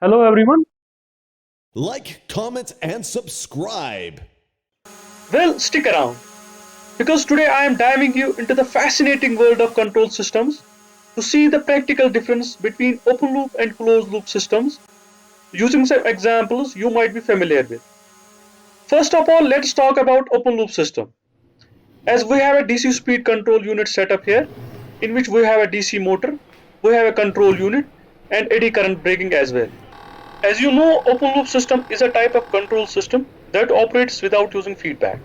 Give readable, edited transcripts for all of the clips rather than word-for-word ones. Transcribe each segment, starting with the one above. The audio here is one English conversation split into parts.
Hello everyone. Like, comment, and subscribe. Well, stick around because today I am diving you into the fascinating world of control systems to see the practical difference between open loop and closed loop systems using some examples you might be familiar with. First of all, let's talk about open loop system. As we have a DC speed control unit set up here in which we have a DC motor, we have a control unit and eddy current braking as well. As you know, open loop system is a type of control system that operates without using feedback.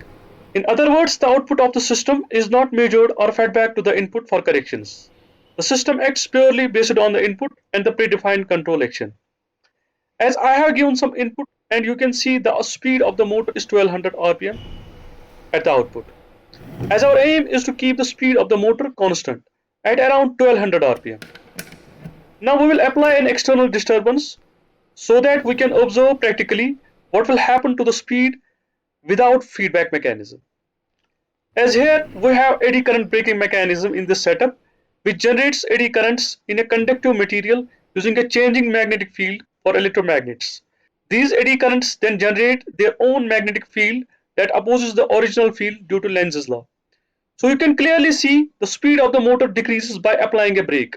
In other words, the output of the system is not measured or fed back to the input for corrections. The system acts purely based on the input and the predefined control action. As I have given some input and you can see the speed of the motor is 1200 rpm at the output. As our aim is to keep the speed of the motor constant at around 1200 rpm. Now we will apply an external disturbance so that we can observe practically what will happen to the speed without feedback mechanism. As here we have eddy current braking mechanism in this setup which generates eddy currents in a conductive material using a changing magnetic field for electromagnets. These eddy currents then generate their own magnetic field that opposes the original field due to Lenz's law. So you can clearly see the speed of the motor decreases by applying a brake.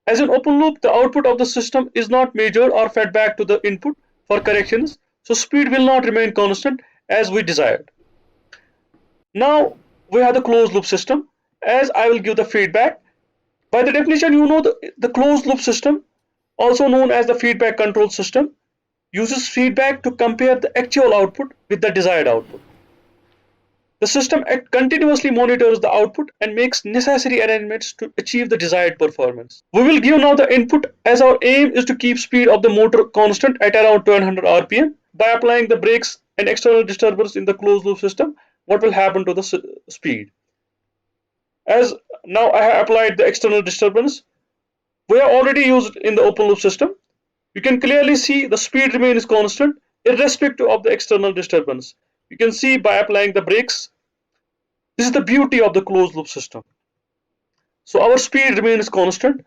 As an open loop, the output of the system is not measured or fed back to the input for corrections, so speed will not remain constant as we desired. Now we have the closed loop system. As I will give the feedback, by the definition you know the closed loop system, also known as the feedback control system, uses feedback to compare the actual output with the desired output. The system continuously monitors the output and makes necessary arrangements to achieve the desired performance. We will give now the input as our aim is to keep speed of the motor constant at around 1200 rpm. By applying the brakes and external disturbance in the closed loop system, what will happen to the speed? As now I have applied the external disturbance, we have already used in the open loop system. You can clearly see the speed remains constant irrespective of the external disturbance. You can see by applying the brakes. This is the beauty of the closed loop system. So our speed remains constant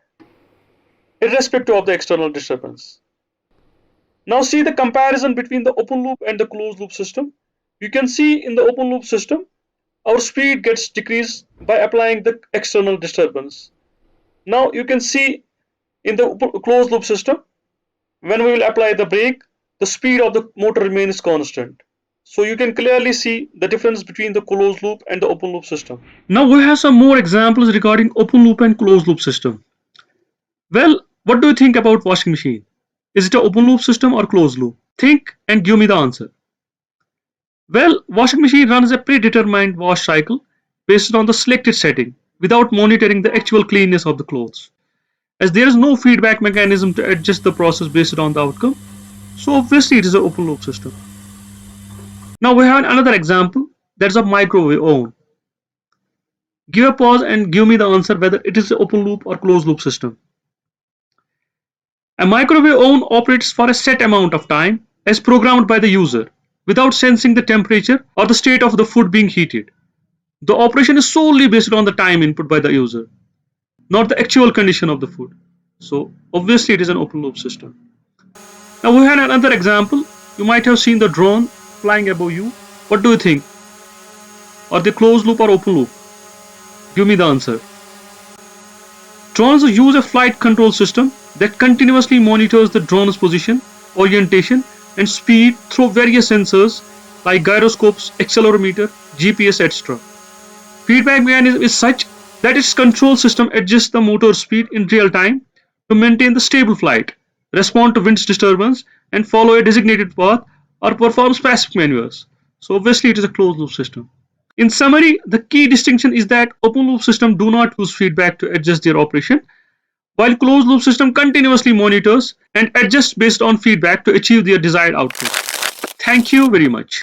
irrespective of the external disturbance. Now see the comparison between the open loop and the closed loop system. You can see in the open loop system, our speed gets decreased by applying the external disturbance. Now you can see in the closed loop system, when we will apply the brake, the speed of the motor remains constant. So you can clearly see the difference between the closed loop and the open loop system. Now we have some more examples regarding open loop and closed loop system. Well, what do you think about washing machine? Is it an open loop system or closed loop? Think and give me the answer. Well, washing machine runs a predetermined wash cycle based on the selected setting without monitoring the actual cleanness of the clothes. As there is no feedback mechanism to adjust the process based on the outcome, so obviously it is an open loop system. Now we have another example, that's a microwave oven. Give a pause and give me the answer whether it is an open loop or closed loop system. A microwave oven operates for a set amount of time as programmed by the user without sensing the temperature or the state of the food being heated. The operation is solely based on the time input by the user, not the actual condition of the food. So obviously it is an open loop system. Now we have another example. You might have seen the drone flying above you. What do you think? Are they closed loop or open loop? Give me the answer. Drones use a flight control system that continuously monitors the drone's position, orientation, and speed through various sensors like gyroscopes, accelerometer, GPS, etc. Feedback mechanism is such that its control system adjusts the motor speed in real time to maintain the stable flight, respond to wind disturbance, and follow a designated path or perform specific maneuvers. So obviously it is a closed loop system. In summary, the key distinction is that open loop systems do not use feedback to adjust their operation, while closed loop system continuously monitors and adjusts based on feedback to achieve their desired output. Thank you very much.